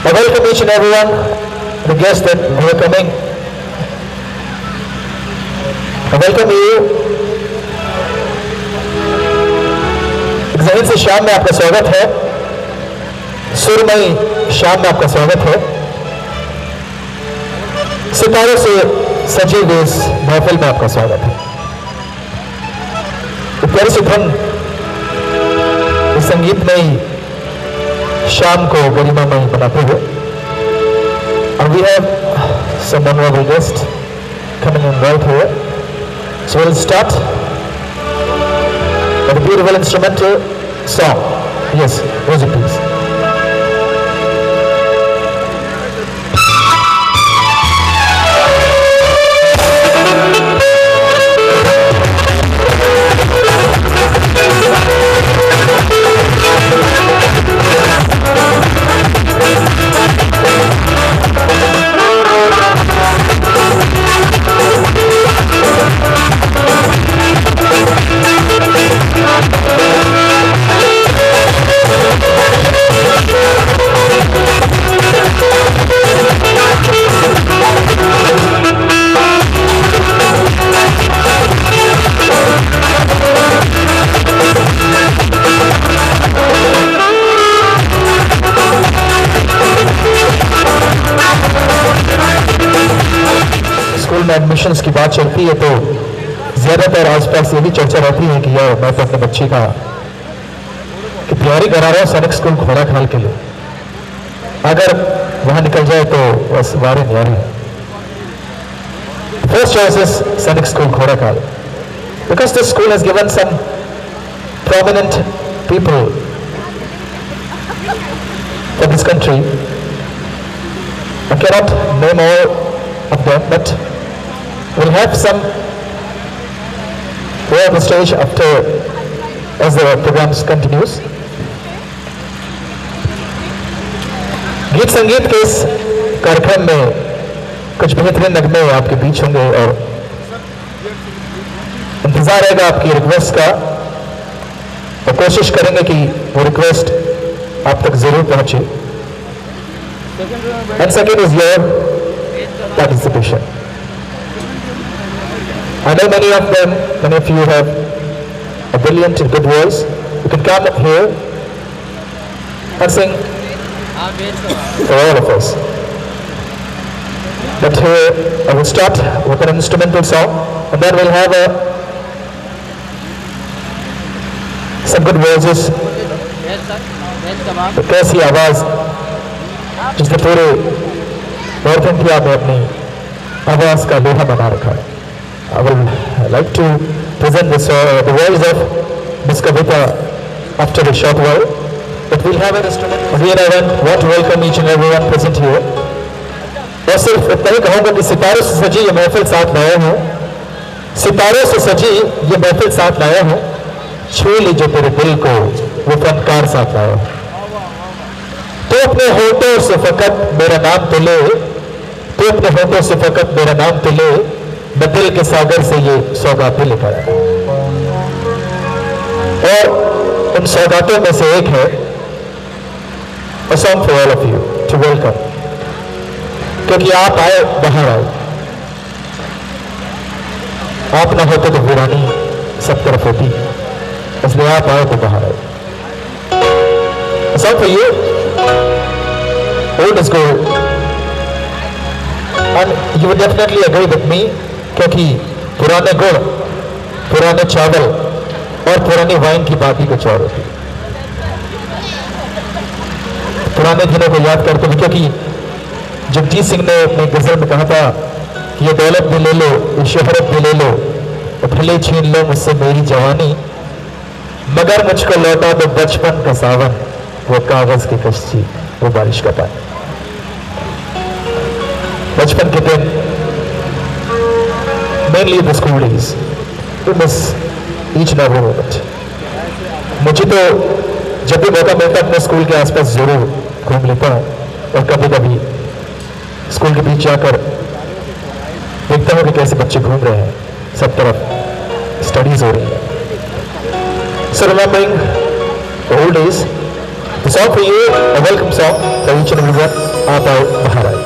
I welcome each and everyone, the guests that who are coming. I welcome you. एक जहीन से शाम में आपका स्वागत है, सुरमई शाम में आपका स्वागत है। सितारों से सजी हुई इस महफिल में आपका स्वागत है। प्यारे से धन इस संगीत में ही शाम को गरिमामय बनाते हुए, and we have some honorable guests coming in right here. So we'll start with a beautiful instrumental song. Yes, music please. Admissions की बात चलती है तो ज्यादातर आसपास ये भी चर्चा रहती है कि यार मैं तो अपने बच्चे का कि तैयारी करा रहा हूँ सैनिक स्कूल घोड़ा खाल के लिए, अगर वहां निकल जाए तो बस वारे न्यारी। First choice is Sainik School Ghorakhal because this school has given some prominent people for this country. I cannot name all of them, but we'll have some here on the stage after as the program continues. गीत संगीत के इस कार्यक्रम में कुछ बेहतरीन नगमे आपके बीच होंगे और इंतजार रहेगा आपकी रिक्वेस्ट का और कोशिश करेंगे कि वो रिक्वेस्ट आप तक जरूर पहुंचे। And second is your participation. I know many of you have a brilliant and good voice. You can come up here and sing for all of us. But here I will start with an instrumental song, and then we'll have some good voices. तो कैसी आवाज जिसने पूरे north India में अपनी आवाज का लोहा बना रखा है। I would like to present this, the voice of Miss Kavita after a short while. But we'll have an instrument. Again, I want to welcome each and everyone present here. और सिर्फ इतना ही कहूँगा कि सितारों से सजी ये महफिल साथ लाया हूँ, सितारों से सजी ये महफिल साथ लाया हूँ, छू ली जो तेरे दिल को वो फनकार साथ लाया हूँ। तो अपने होठों से फकत मेरा नाम तो ले, तो अपने होठों से फकत मेरा नाम तो ले, मैं दिल के सागर से ये सौगातें लेकर आया। और उन सौगातों में से एक है A song for all of you to welcome, क्योंकि आप आए बाहर आए, आप ना होते तो वीरानी सब तरफ होती, इसलिए आप आए तो बाहर आए। A song for you, old is gold, and you would definitely agree with me, क्योंकि पुराने गुड़, पुराने चावल और पुरानी वाइन की बात ही कुछ और होती है। पुराने दिनों को याद करते हुए, क्योंकि जगजीत सिंह ने अपने गजल में कहा था कि ये दौलत भी ले लो, ये शोहरत भी ले लो, और भले छीन लो मुझसे मेरी जवानी, मगर मुझको लौटा दो बचपन का सावन, वो कागज की कश्ती, वो बारिश का पानी। बचपन के दिन, mainly the school days, we miss each and every moment. मुझे तो जब भी मौका मिलता है अपने स्कूल के आसपास जरूर घूम लेता हूँ, और कभी कभी स्कूल के बीच जाकर देखता हूँ कि कैसे बच्चे घूम रहे हैं, सब तरफ स्टडीज हो रही है। So remembering the old days, the song for you, a welcome song for each and everyone. आप आओ बाहर आए।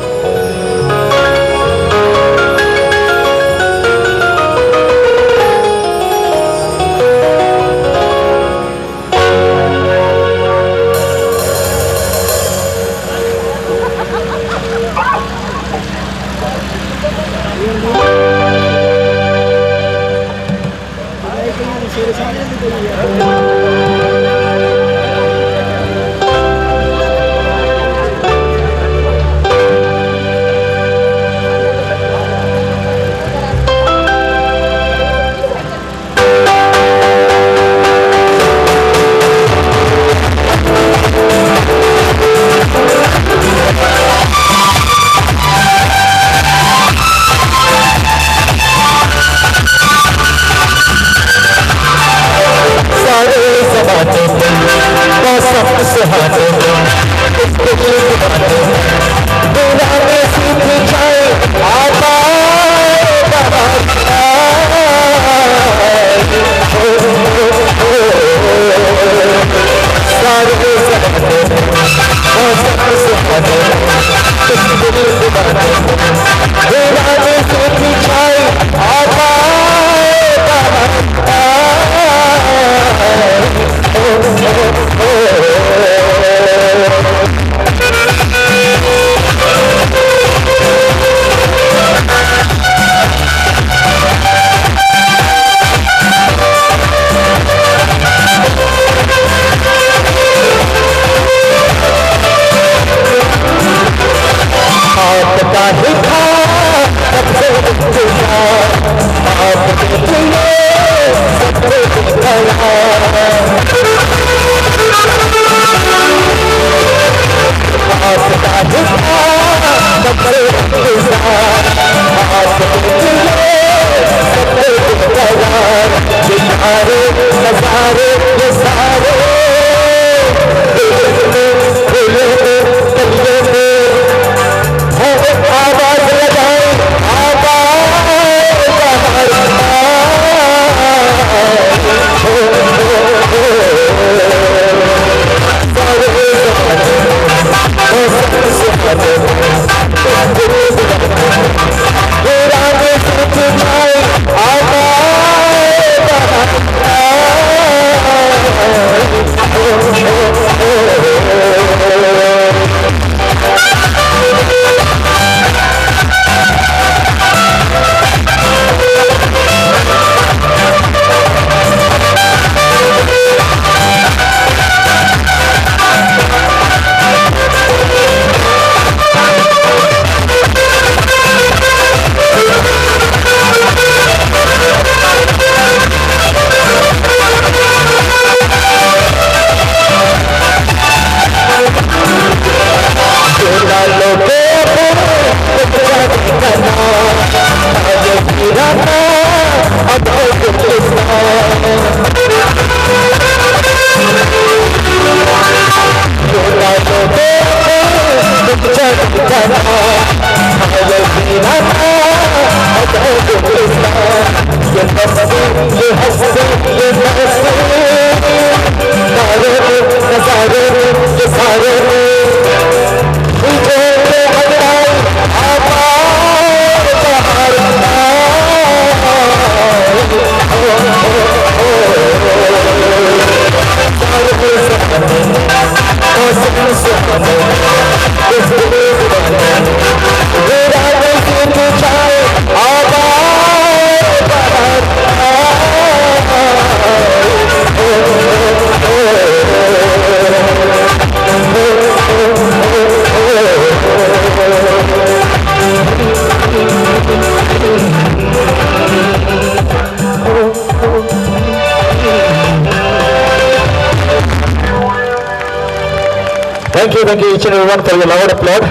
Thank you each and everyone for your loud applaud।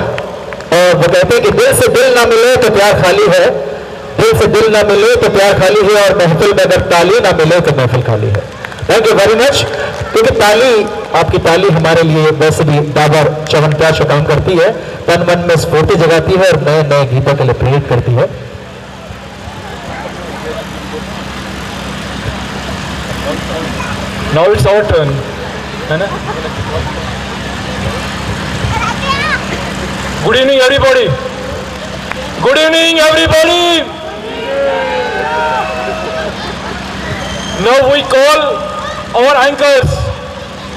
और वो कहते हैं कि दिल से दिल ना मिले तो प्यार खाली है, दिल से दिल ना मिले तो प्यार खाली है, और महफिल में अगर ताली ना मिले तो महफिल खाली है। Thank you very much. क्योंकि ताली, आपकी ताली हमारे लिए वैसे भी डाबर च्यवनप्राश काम करती है, तन मन में स्फूर्ति जगाती है और नए नए गीतों के लिए प्रेरित करती है। Now it's our turn, है ना? Good evening, everybody. Good evening, everybody. Now we call our anchors,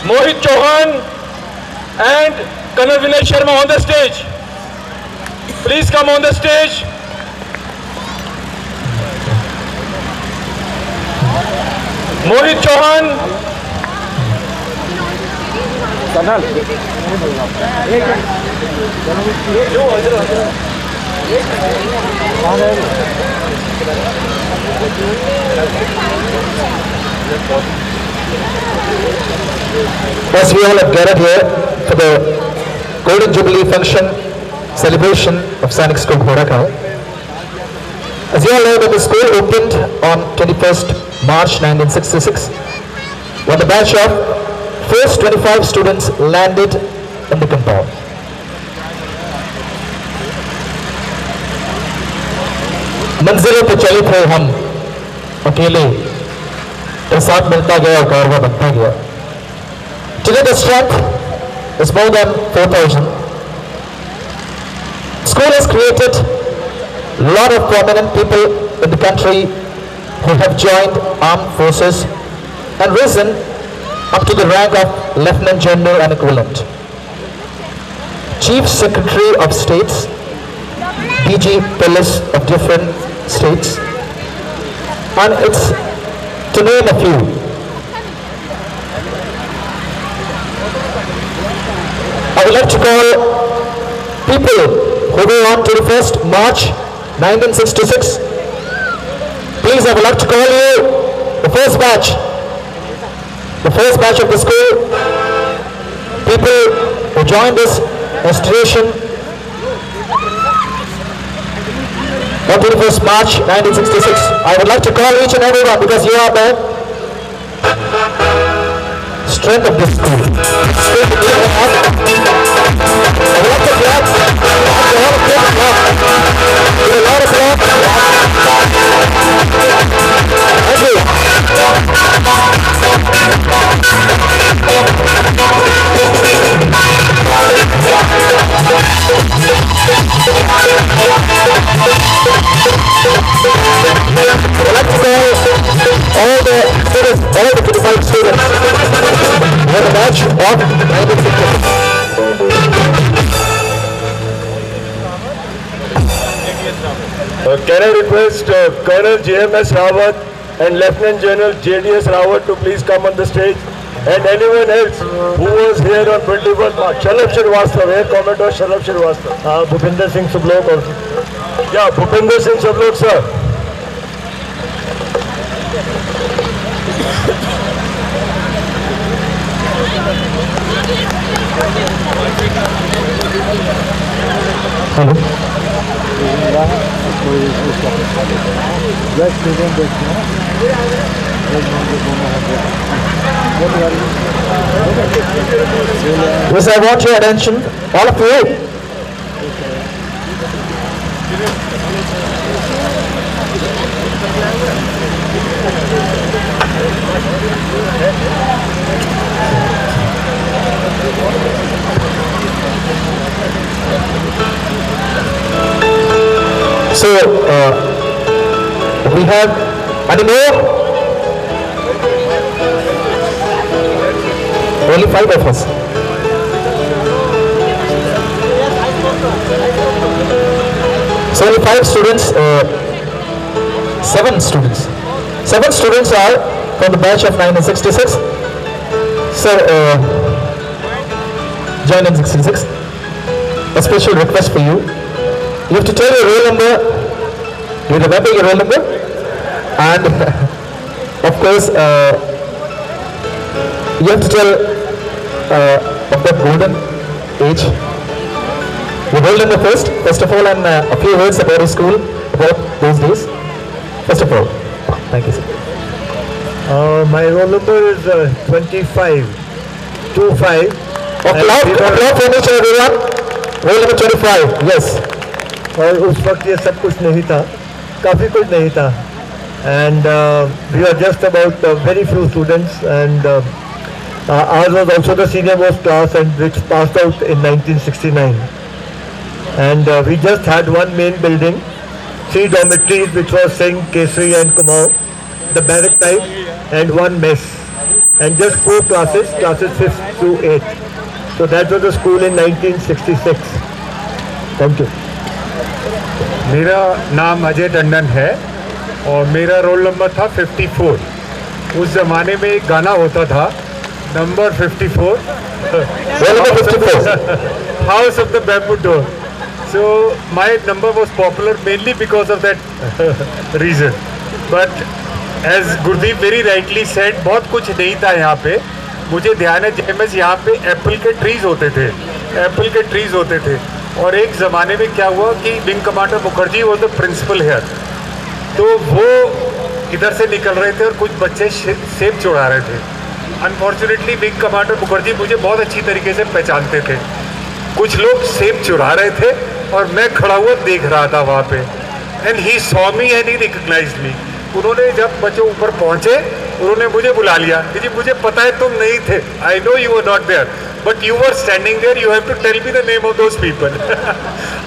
Mohit Chauhan and Colonel Vinay Sharma on the stage. Please come on the stage. Mohit Chauhan. As we all have gathered here for the Golden Jubilee function celebration of Sainik School Ghorakal. As you all know, that the school opened on 21st March 1966 when the batch of first 25 students landed in the compound. मंजिलों पे चले थे हम अकेले, तो साथ मिलता गया और कारवा बनता गया. Today the strength is more than 4,000. School has created a lot of prominent people in the country who have joined armed forces and risen up to the rank of Lieutenant General and equivalent. Chief Secretary of States, DG Police of different states, and it's to name a few. I would like to call people who were on 21st March 1966. Please, I would like to call you the first batch of the school, people who joined this institution on 21st March 1966. I would like to call each and everyone because you are the strength of this school. I would like to clap. Give a lot of applause. Thank you. I'd like to call all the students, all the 25 students for the match of 1966. Can I request Colonel JMS Rawat and Lieutenant General JDS Rawat to please come on the stage, and anyone else who was here on 21st March. Shalabh Srivastava, where Commodore Shalabh Srivastava? Bhupinder Singh Sublok also. Yeah, Bhupinder Singh Sublok, sir. Hello. Yes, I want your attention, all of you. So, we have, any more? Only 5 of us. So only 5 students, 7 students. 7 students are from the batch of 1966. So, joined in 66. A special request for you. You have to tell your roll number. You remember your roll number? And of course, you have to tell of that golden age. Your roll number first of all, and a few words about the school, about those days. First of all, thank you, sir. My roll number is 25. 25. Applaud for me, everyone. Roll number 25. Yes. और उस वक्त ये सब कुछ नहीं था, काफ़ी कुछ नहीं था, and we were just about very few students, and ours was also the senior most class, and which passed out in 1969. and we just had one main building, 3 dormitories which was Singh, Kesari and Kumaon, the barrack type, and one mess, and just 4 classes 5th to 8th. So that was the school in 1966. Thank you. मेरा नाम अजय टंडन है और मेरा roll number था 54। उस ज़माने में एक गाना होता था, number 54, house of the bamboo door. So my number was popular mainly because of that reason. But as Gurdeep very rightly said, बहुत कुछ नहीं था यहाँ पे। मुझे ध्यान है जेएमएस यहाँ पे एप्पल के ट्रीज़ होते थे, और एक ज़माने में क्या हुआ कि wing commander Mukherjee was the principal here, तो वो इधर से निकल रहे थे और कुछ बच्चे सेब चुरा रहे थे। अनफॉर्चुनेटली विंग कमांडर मुखर्जी मुझे बहुत अच्छी तरीके से पहचानते थे। कुछ लोग सेब चुरा रहे थे और मैं खड़ा हुआ देख रहा था वहाँ पे, and he saw me and he recognised me. उन्होंने जब बच्चे ऊपर पहुँचे, उन्होंने मुझे बुला लिया कि जी मुझे पता है तुम नहीं थे, I know you were not there, but you were standing there, you have to tell me the name of those people.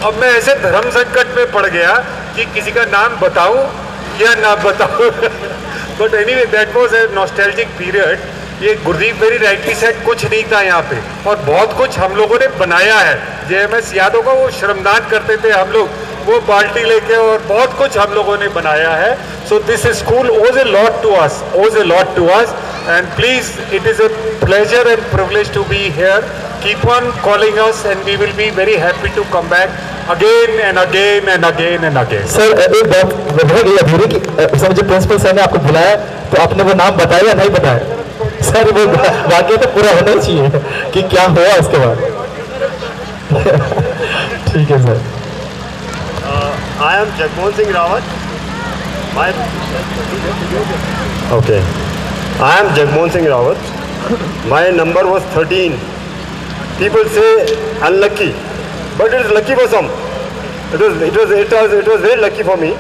अब मैं ऐसे धर्म संकट में पड़ गया कि किसी का नाम बताऊं या ना बताऊं। But anyway that was a nostalgic period. ये गुरदीप वेरी राइटली सेड, कुछ नहीं था यहाँ पे और बहुत कुछ हम लोगों ने बनाया है। जेएमएस याद होगा, वो श्रमदान करते थे हम लोग, वो बाल्टी लेके, और बहुत कुछ हम लोगों ने बनाया है। So this school owes a lot to us, and please, it is a pleasure and privilege to be here. Keep on calling us and we will be very happy to come back again and again and again and again. Sir एक बात रह गई अधूरी कि sir जो principal sir ने आपको बुलाया तो आपने वो नाम बताया या नहीं बताया? सर वो वाक्य तो पूरा होना ही चाहिए कि क्या हुआ उसके बाद। ठीक है sir. I am Jagmohan Singh Rawat. I am Jagmohan Singh Rawat. My number was 13. People say unlucky, but it is lucky for some. It was very lucky for me.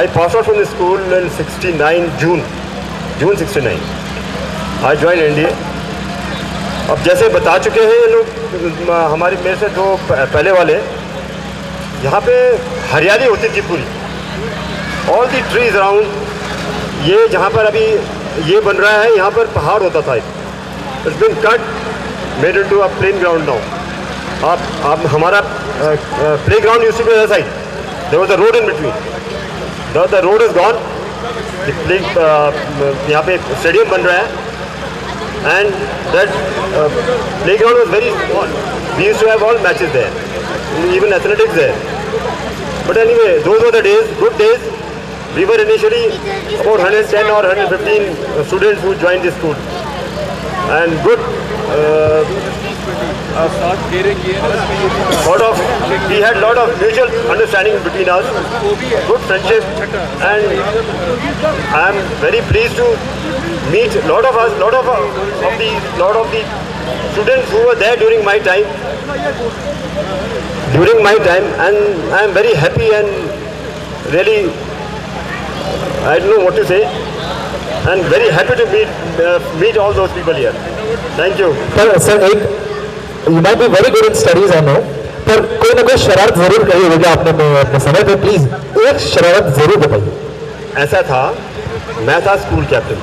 I passed out from the school in 69 June 69. I joined NDA. अब जैसे बता चुके हैं ये लोग, हमारे मेरे से दो पहले वाले, यहाँ पे हरियाली होती थी पूरी, ऑल दी ट्रीज अराउंड। ये जहाँ पर अभी ये बन रहा है, यहाँ पर पहाड़ होता था, it's been cut, made into a plain ground now. आप हमारा play ground used to be other side, there was a road in between, the road is gone, यहाँ पे स्टेडियम बन रहा है, and that play ground was very small, we used to have all matches there, even athletics there. But anyway, those were the days, good days. We were initially about 110 or 115 students who joined this school, and good we had lot of mutual understanding between us, good friendship, and I am very pleased to meet lot of the students who were there during my time, and I am very happy and really, I don't know what to say, and very happy to meet all those people here. Thank you. Sir एक, you might be very good in studies I know, पर कोई ना कोई शरारत जरूर करी होगी आपने अपने समय पे, प्लीज एक शरारत जरूर बताइए। ऐसा था, मैं था स्कूल कैप्टन।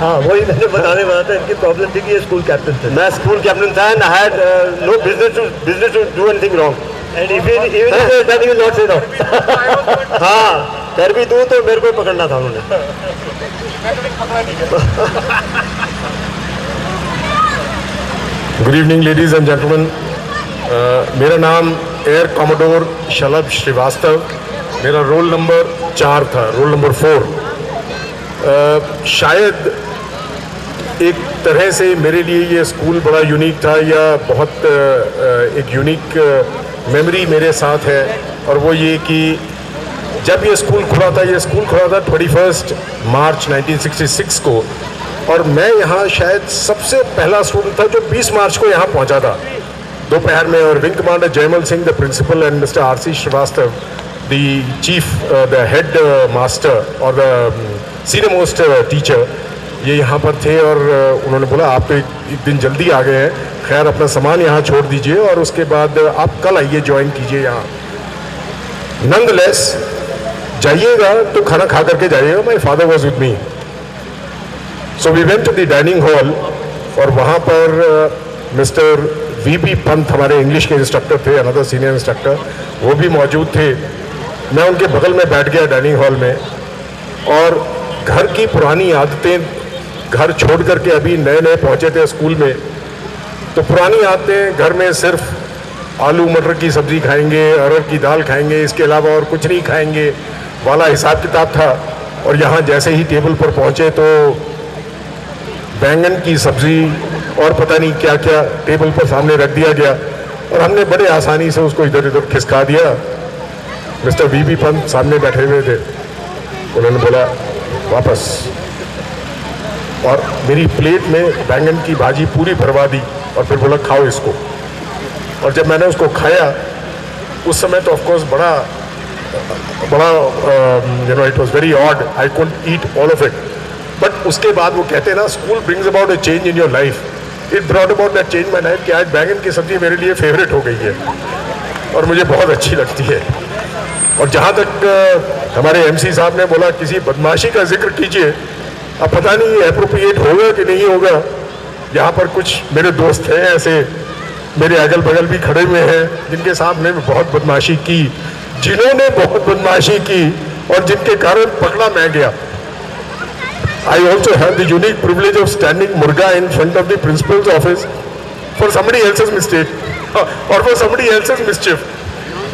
हाँ, वही मैंने बताने वाला था, इनकी प्रॉब्लम थी कि ये स्कूल कैप्टन थे। मैं स्कूल कैप्टन था, and I had no business to do anything wrong. And even if that he will not say no. हाँ, कर भी दूँ तो मेरे को पकड़ना था उन्होंने। Good evening ladies and gentleman, मेरा नाम एयर कॉमोडोर शलभ श्रीवास्तव, मेरा रोल नंबर 4 था, रोल नंबर 4। शायद एक तरह से मेरे लिए ये स्कूल बड़ा यूनिक था, या बहुत एक यूनिक मेमोरी मेरे साथ है, और वो ये कि जब ये स्कूल खुला था 21 मार्च 1966 को, और मैं यहाँ शायद सबसे पहला स्टूडेंट था जो 20 मार्च को यहाँ पहुँचा था दोपहर में, और wing commander Jaimal Singh the principal and mister R C. Srivastava the chief, the head master और द सीनियर मोस्ट टीचर, ये यहाँ पर थे और उन्होंने बोला आप तो एक दिन जल्दी आ गए हैं, खैर अपना सामान यहाँ छोड़ दीजिए और उसके बाद आप कल आइए, ज्वाइन कीजिए यहाँ। नॉनदलेस जाइएगा तो खाना खा करके जाइएगा। My father was with me, so we went to the dining hall और वहाँ पर मिस्टर वीपी पंत हमारे इंग्लिश के इंस्ट्रक्टर थे, अनदर सीनियर इंस्ट्रक्टर, वो भी मौजूद थे। मैं उनके बगल में बैठ गया डाइनिंग हॉल में और घर की पुरानी आदतें, घर छोड़ करके अभी नए नए पहुँचे थे स्कूल में, तो पुरानी आदतें, घर में सिर्फ आलू मटर की सब्ज़ी खाएंगे, अरहर की दाल खाएंगे, इसके अलावा और कुछ नहीं खाएंगे वाला हिसाब किताब था। और यहाँ जैसे ही टेबल पर पहुँचे तो बैंगन की सब्ज़ी और पता नहीं क्या क्या टेबल पर सामने रख दिया गया और हमने बड़े आसानी से उसको इधर उधर खिसका दिया। मिस्टर वीपी पंत सामने बैठे हुए थे, उन्होंने बोला वापस, और मेरी प्लेट में बैंगन की भाजी पूरी भरवा दी और फिर बोला खाओ इसको। और जब मैंने उसको खाया उस समय तो ऑफकोर्स बड़ा you know it was very odd, I couldn't eat all of it. But उसके बाद वो कहते हैं ना, school brings about a change in your life, it brought about that change my life कि आज बैंगन की सब्जी मेरे लिए फेवरेट हो गई है और मुझे बहुत अच्छी लगती है। और जहाँ तक हमारे एमसी साहब ने बोला किसी बदमाशी का जिक्र कीजिए, अब पता नहीं एप्रोप्रिएट होगा कि नहीं होगा। यहाँ पर कुछ मेरे दोस्त हैं ऐसे, मेरे अगल बगल भी खड़े हुए हैं जिनके साथ में बहुत बदमाशी की, जिन्होंने बहुत बदमाशी की और जिनके कारण पकड़ा मैं गया। I also have the unique privilege of standing murga in front of the principal's office for somebody else's mistake or for somebody else's mischief.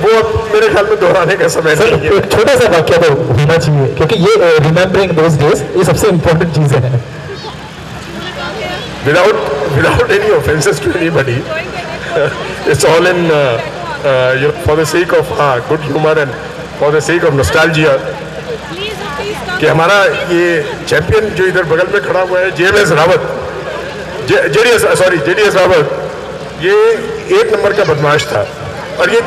वो अब मेरे ख्याल में दोहराने का समय नहीं है। एक छोटा सा वाक्य तो होना चाहिए, क्योंकि ये रिमेम्बरिंग दोज डेज ये सबसे इम्पोर्टेंट चीज़ है। Without any offenses to anybody, it's all in for the sake of good humor and for the sake of nostalgia. कि हमारा ये चैंपियन जो इधर बगल में खड़ा हुआ है जेएमएस रावत, जेडीएस रावत, ये 1 नंबर का बदमाश था और ये